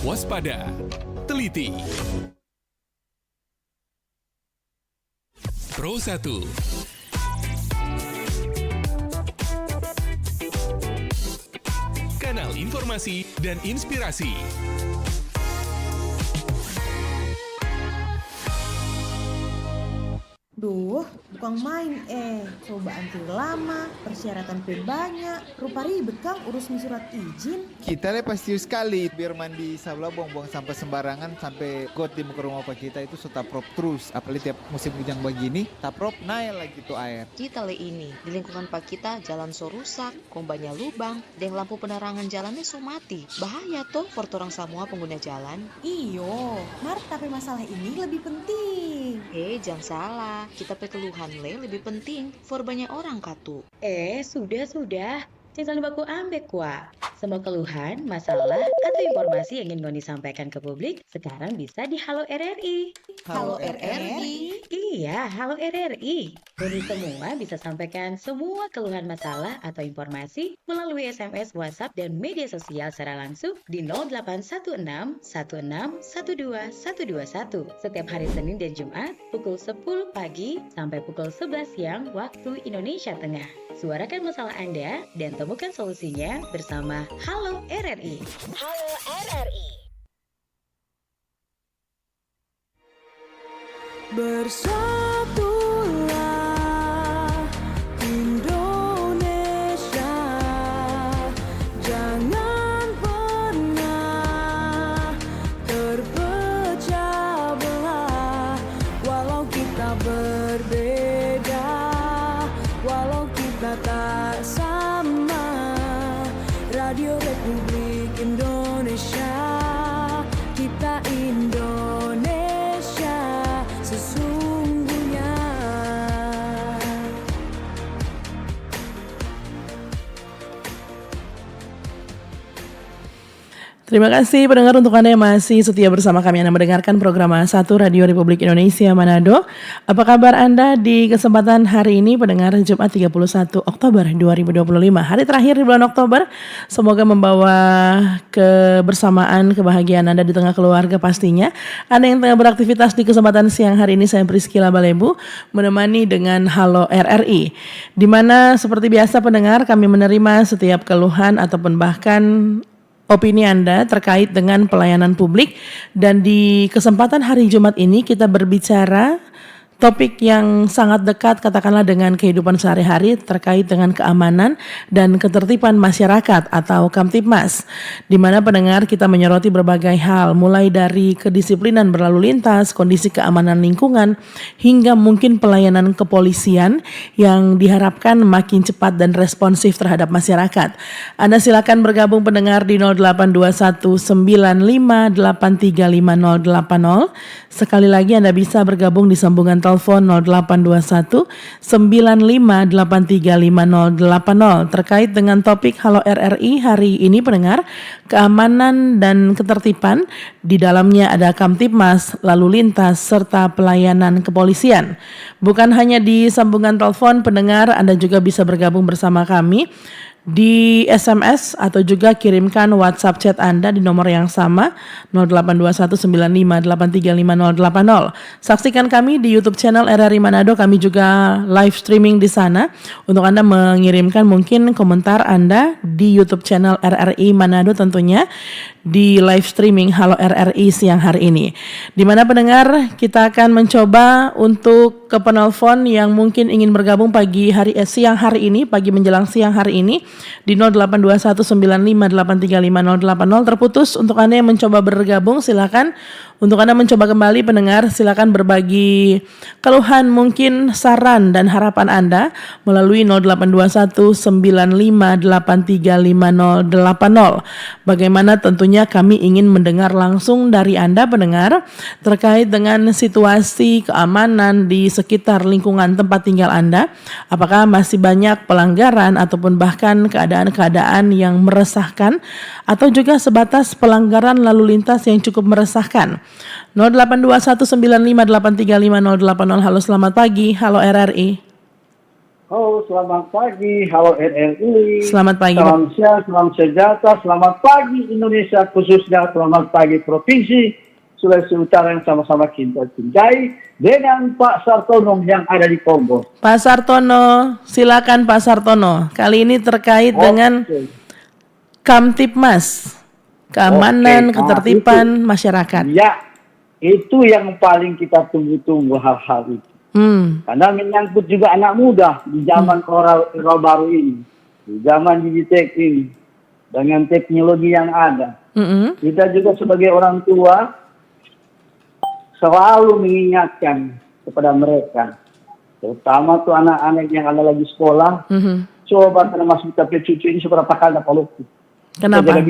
waspada, teliti. Pro 1. Kanal informasi dan inspirasi. Duh, bukan main cobaan lama, persyaratan banyak, rupa ribet Kang urus surat izin. Kita pasti sekali biar mandi sabla buang-buang sampah sembarangan sampai got di muka rumah pak kita itu sudah taprop terus. Apalagi tiap musim hujan begini, taprop naik lagi tuh air. Kita ini di lingkungan pak kita jalan so rusak, kombanya lubang, dan lampu penerangan jalannya so mati. Bahaya tuh for orang semua pengguna jalan. Iyo, tapi masalah ini lebih penting. Jangan salah, kita keluhan lebih penting for banyak orang katu. Sudah. Jangan baku ambek wa. Semua keluhan, masalah, atau informasi yang ingin Ngoni sampaikan ke publik sekarang bisa di Halo RRI. Halo RRI? Iya, Halo RRI. Ngoni semua bisa sampaikan semua keluhan masalah atau informasi melalui SMS, WhatsApp, dan media sosial secara langsung di 0816 16 12 121 setiap hari Senin dan Jumat pukul 10 pagi sampai pukul 11 siang waktu Indonesia Tengah. Suarakan masalah Anda dan temukan solusinya bersama Halo RRI. Halo RRI. Bersatulah Indonesia, jangan pernah terpecah belah. Walau kita berbeda, walau kita tak sama, Radio Republik Indonesia, kita Indonesia sesungguhnya. Terima kasih pendengar untuk Anda yang masih setia bersama kami. Anda mendengarkan program 1 Radio Republik Indonesia Manado. Apa kabar Anda di kesempatan hari ini pendengar Jumat 31 Oktober 2025. Hari terakhir di bulan Oktober. Semoga membawa kebersamaan, kebahagiaan Anda di tengah keluarga pastinya. Anda yang tengah beraktivitas di kesempatan siang hari ini, saya Priscila Balebu menemani dengan Halo RRI. Di mana seperti biasa pendengar kami menerima setiap keluhan ataupun bahkan opini Anda terkait dengan pelayanan publik. Dan di kesempatan hari Jumat ini kita berbicara topik yang sangat dekat katakanlah dengan kehidupan sehari-hari terkait dengan keamanan dan ketertiban masyarakat atau Kamtibmas, di mana pendengar kita menyoroti berbagai hal mulai dari kedisiplinan berlalu lintas, kondisi keamanan lingkungan, hingga mungkin pelayanan kepolisian yang diharapkan makin cepat dan responsif terhadap masyarakat. Anda silakan bergabung pendengar di 082195835080. Sekali lagi Anda bisa bergabung di sambungan telepon 0821 95835080 terkait dengan topik Halo RRI hari ini pendengar, keamanan dan ketertiban. Di dalamnya ada Kamtibmas, lalu lintas serta pelayanan kepolisian. Bukan hanya di sambungan telepon pendengar, Anda juga bisa bergabung bersama kami di SMS atau juga kirimkan WhatsApp chat Anda di nomor yang sama 082195835080. Saksikan kami di YouTube channel RRI Manado, kami juga live streaming di sana untuk Anda mengirimkan mungkin komentar Anda di YouTube channel RRI Manado, tentunya di live streaming Halo RRI siang hari ini. Di mana pendengar kita akan mencoba untuk ke penelpon yang mungkin ingin bergabung siang hari ini, pagi menjelang siang hari ini di 082195835080. Terputus. Untuk Anda yang mencoba bergabung silakan. Untuk Anda mencoba kembali pendengar, silakan berbagi keluhan, mungkin saran dan harapan Anda melalui 082195835080. Bagaimana tentunya kami ingin mendengar langsung dari Anda pendengar terkait dengan situasi keamanan di sekitar lingkungan tempat tinggal Anda. Apakah masih banyak pelanggaran ataupun bahkan keadaan-keadaan yang meresahkan atau juga sebatas pelanggaran lalu lintas yang cukup meresahkan. 082195835080. Halo, selamat pagi. Halo RRI. Halo, selamat pagi. Halo RRI. Selamat pagi, Pak. Salam sehat, salam sejahtera. Selamat pagi Indonesia, khususnya selamat pagi Provinsi Sulawesi Utara yang sama-sama kita cintai dengan Pak Sartono yang ada di Kongo. Pak Sartono, silakan Pak Sartono. Kali ini terkait dengan Kamtipmas, keamanan, ketertiban masyarakat. Ya, itu yang paling kita tunggu-tunggu hal-hal itu. Karena menyangkut juga anak muda di zaman era baru ini, di zaman digital ini, dengan teknologi yang ada. Kita juga sebagai orang tua selalu mengingatkan kepada mereka, terutama tuh anak-anak yang ada lagi sekolah, coba karena masuk tapi cucu ini seberapa kali kalau Kenapa?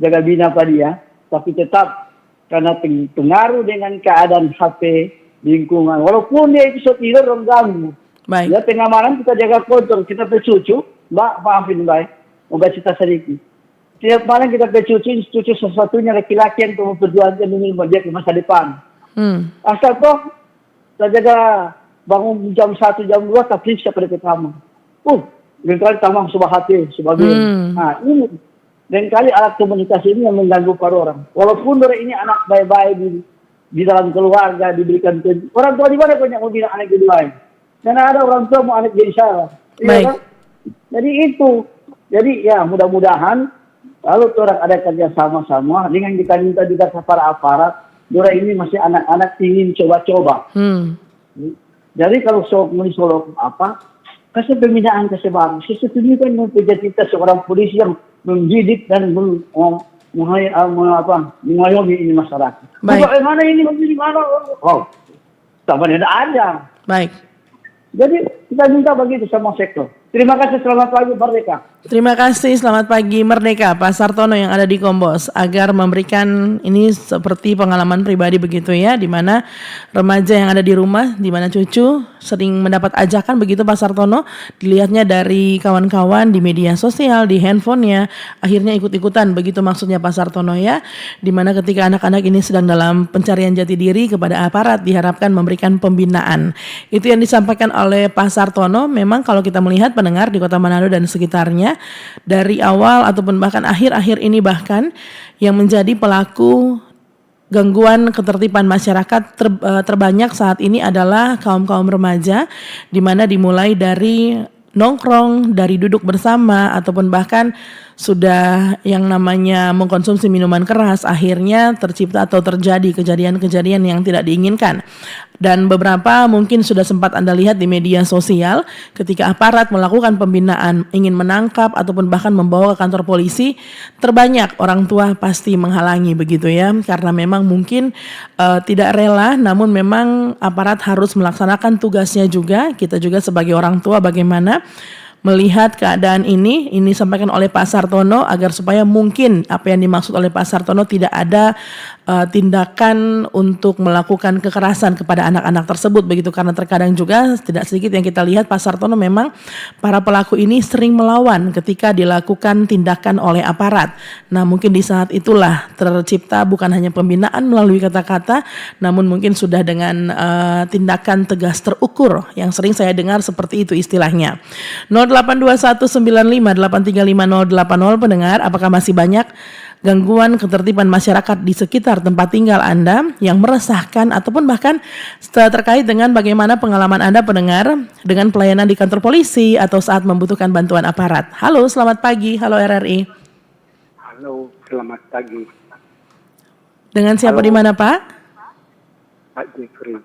Jaga bina pada dia, tapi tetap karena pengaruh dengan keadaan HP lingkungan. Walaupun dia itu tidur orang ganggu. Baik. Ya tengah malam kita jaga kontrol, kita pecucu, Mbak maafin baik, moga cerita sedikit. Tiap malam kita pecucu sesuatunya laki-laki yang mau perjuangan ingin dia ke masa depan. Asal toh kita jaga bangun jam 1, jam 2, tapi siapa di kamar. Kali tamang subah hati sebagai. Nah ini dan kali alat komunikasi ini yang mengganggu para orang. Walaupun orang ini anak baik-baik di dalam keluarga diberikan orang tua di mana banyak mau bilang anak jadi lain. Karena ada orang tua mau anak jadi salah. Iya kan? Jadi itu. Jadi ya mudah-mudahan kalau orang ada kerja sama-sama dengan kita minta juga para aparat, orang ini masih anak-anak ingin coba-coba. Jadi kalau solok apa? Kasih pembinaan baru. Sesungguhnya kan mempunyai kita seorang polisi yang mendidik dan mengayomi ini masyarakat. Bagaimana ini begini mana? Sama tidak ada. Baik. Jadi kita minta begitu sama sektor. Terima kasih, selamat pagi Merdeka. Terima kasih, selamat pagi Merdeka, Pak Sartono yang ada di Kombos, agar memberikan ini seperti pengalaman pribadi begitu ya, di mana remaja yang ada di rumah, di mana cucu sering mendapat ajakan begitu Pak Sartono, dilihatnya dari kawan-kawan di media sosial, di handphonenya, akhirnya ikut-ikutan begitu maksudnya Pak Sartono ya, di mana ketika anak-anak ini sedang dalam pencarian jati diri kepada aparat diharapkan memberikan pembinaan. Itu yang disampaikan oleh Pak Sartono. Memang kalau kita melihat pendengar di Kota Manado dan sekitarnya, dari awal ataupun bahkan akhir-akhir ini bahkan yang menjadi pelaku gangguan ketertiban masyarakat terbanyak saat ini adalah kaum-kaum remaja, di mana dimulai dari nongkrong, dari duduk bersama ataupun bahkan sudah yang namanya mengkonsumsi minuman keras, akhirnya tercipta atau terjadi kejadian-kejadian yang tidak diinginkan. Dan beberapa mungkin sudah sempat Anda lihat di media sosial ketika aparat melakukan pembinaan, ingin menangkap ataupun bahkan membawa ke kantor polisi, terbanyak orang tua pasti menghalangi begitu ya, karena memang mungkin tidak rela, namun memang aparat harus melaksanakan tugasnya juga. Kita juga sebagai orang tua bagaimana melihat keadaan ini disampaikan oleh Pak Sartono agar supaya mungkin apa yang dimaksud oleh Pak Sartono tidak ada tindakan untuk melakukan kekerasan kepada anak-anak tersebut begitu, karena terkadang juga tidak sedikit yang kita lihat Pak Sartono memang para pelaku ini sering melawan ketika dilakukan tindakan oleh aparat. Nah mungkin di saat itulah tercipta bukan hanya pembinaan melalui kata-kata, namun mungkin sudah dengan tindakan tegas terukur yang sering saya dengar seperti itu istilahnya. 082195835080 pendengar, apakah masih banyak gangguan ketertiban masyarakat di sekitar tempat tinggal Anda yang meresahkan ataupun bahkan terkait dengan bagaimana pengalaman Anda pendengar dengan pelayanan di kantor polisi atau saat membutuhkan bantuan aparat. Halo, selamat pagi. Halo RRI. Halo, selamat pagi. Dengan siapa di mana Pak? Pak Jeffrey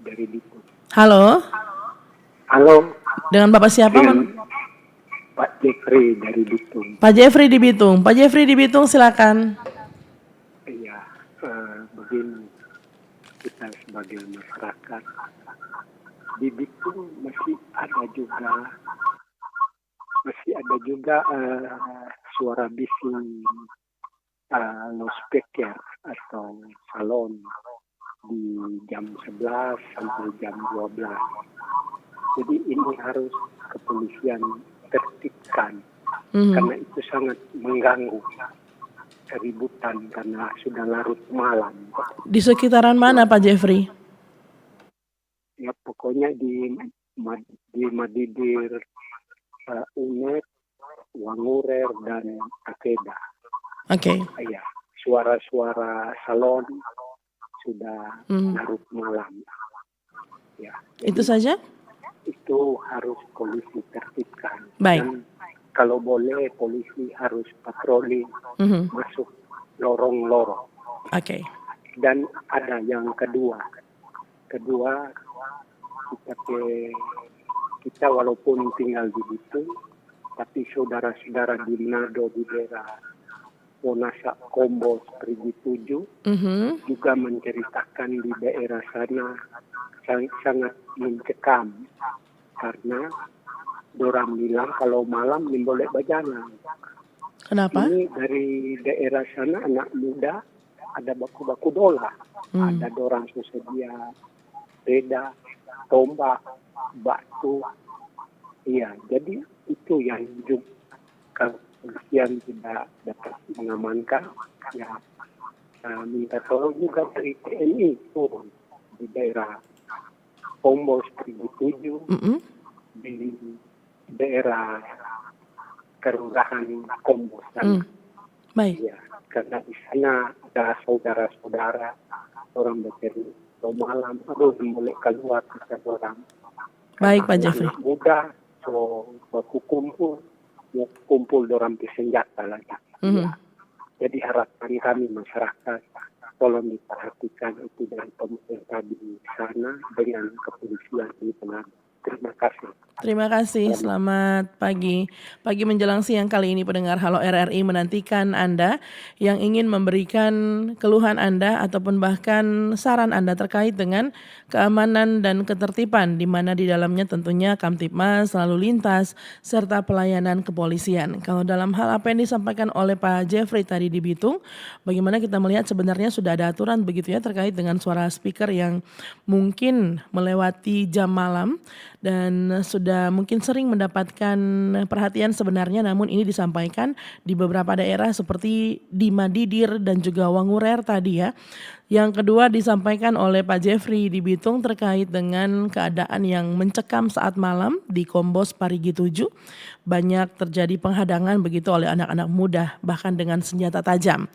dari Bitung. Halo. Halo. Dengan Bapak siapa? Pak Jeffrey dari Bitung. Pak Jeffrey di Bitung. Pak Jeffrey di Bitung, silakan. Iya, begini, kita sebagai masyarakat di Bitung masih ada juga suara bising loudspeaker atau salon di jam 11 sampai jam 12. Jadi ini harus kepolisian tertibkan karena itu sangat mengganggu keributan karena sudah larut malam. Di sekitaran mana Pak Jeffrey? Ya pokoknya di di Madidir, UNED, Wangurer, dan Takeda. Oke. Ya, suara-suara salon sudah larut malam. Ya, Itu saja? itu harus polisi tertibkan. Baik. Dan kalau boleh polisi harus patroli masuk lorong-lorong. Oke. Dan ada yang kedua kita walaupun tinggal di Bitung, tapi saudara-saudara di Manado di daerah Wonasak, Kombos, Perigi 7 juga menceritakan di daerah sana sangat mencekam karena dorang bilang kalau malam boleh bejalan. Kenapa? Ini dari daerah sana anak muda ada baku-baku dola, ada dorang sesedia sepeda, tombak, batu. Iya, jadi itu yang juga kepolisian tidak dapat mengamankan. Ya, minta tolong juga dari TNI turun di daerah Kombos, Perigi 7, di daerah kelurahan Kombos. Baik. Ya, karena di sana ada saudara-saudara orang bekerja malam, boleh keluar kita orang. Baik, Pak Jeffrey. Anak muda, so kumpul dorang bersenjata lagi. Ya. Jadi harapan kami masyarakat tolong diperhatikan itu dari pemerintah di sana dengan kepolisian di Manado. Terima kasih. Terima kasih, selamat pagi. Pagi menjelang siang kali ini pendengar Halo RRI menantikan Anda yang ingin memberikan keluhan Anda ataupun bahkan saran Anda terkait dengan keamanan dan ketertiban di mana di dalamnya tentunya Kamtibmas, lalu lintas, serta pelayanan kepolisian. Kalau dalam hal apa yang disampaikan oleh Pak Jeffrey tadi di Bitung, bagaimana kita melihat sebenarnya sudah ada aturan begitu ya terkait dengan suara speaker yang mungkin melewati jam malam dan sudah mungkin sering mendapatkan perhatian sebenarnya, namun ini disampaikan di beberapa daerah seperti di Madidir dan juga Wangurer tadi ya. Yang kedua disampaikan oleh Pak Jeffrey di Bitung terkait dengan keadaan yang mencekam saat malam di Kombos Parigi 7. Banyak terjadi penghadangan begitu oleh anak-anak muda bahkan dengan senjata tajam.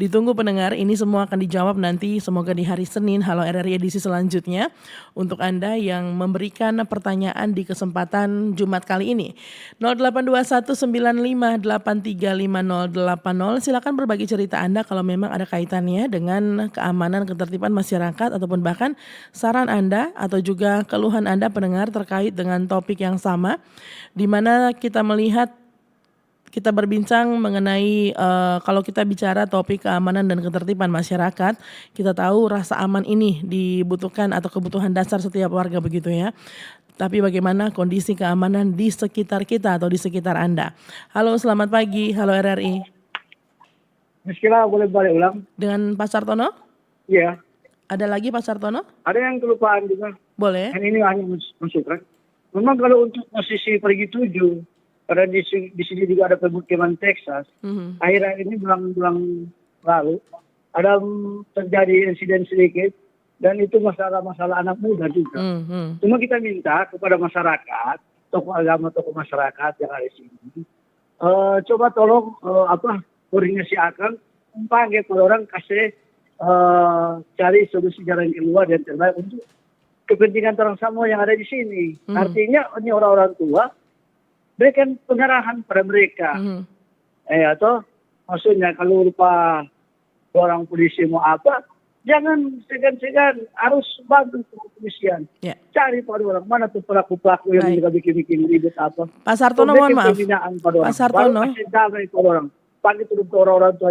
Ditunggu pendengar, ini semua akan dijawab nanti semoga di hari Senin Halo RRI edisi selanjutnya untuk Anda yang memberikan pertanyaan di kesempatan Jumat kali ini. 082195835080. Silakan berbagi cerita Anda kalau memang ada kaitannya dengan keamanan ketertiban masyarakat ataupun bahkan saran Anda atau juga keluhan Anda pendengar terkait dengan topik yang sama di mana kita melihat kita berbincang mengenai kalau kita bicara topik keamanan dan ketertiban masyarakat, kita tahu rasa aman ini dibutuhkan atau kebutuhan dasar setiap warga begitu ya. Tapi bagaimana kondisi keamanan di sekitar kita atau di sekitar Anda? Halo, selamat pagi. Halo RRI. Miskilah boleh balik ulang? Dengan Pak Sartono? Iya. Ada lagi Pak Sartono? Ada yang kelupaan juga. Boleh. Dan ini hanya masukkan. Memang kalau untuk posisi Perigi 7, karena di sini juga ada pemukiman Texas, akhirnya ini bulan lalu ada terjadi insiden sedikit dan itu masalah-masalah anak muda juga. Cuma kita minta kepada masyarakat, tokoh agama, tokoh masyarakat yang ada di sini, coba tolong koordinasi akan panggil orang kasih cari solusi jalan keluar dan terbaik untuk kepentingan orang semua yang ada di sini. Artinya ini orang-orang tua berikan pengarahan pada mereka. Atau maksudnya kalau lupa orang polisi mau apa, jangan segan-segan, harus bantu kepolisian. Yeah. Cari pada orang mana tuh pelaku-pelaku yang juga bikin-bikin ribet apa. Pak Sartono mohon maaf. Pak Sartono. Kasih damai pada orang. Panggil turun ke orang-orang tua.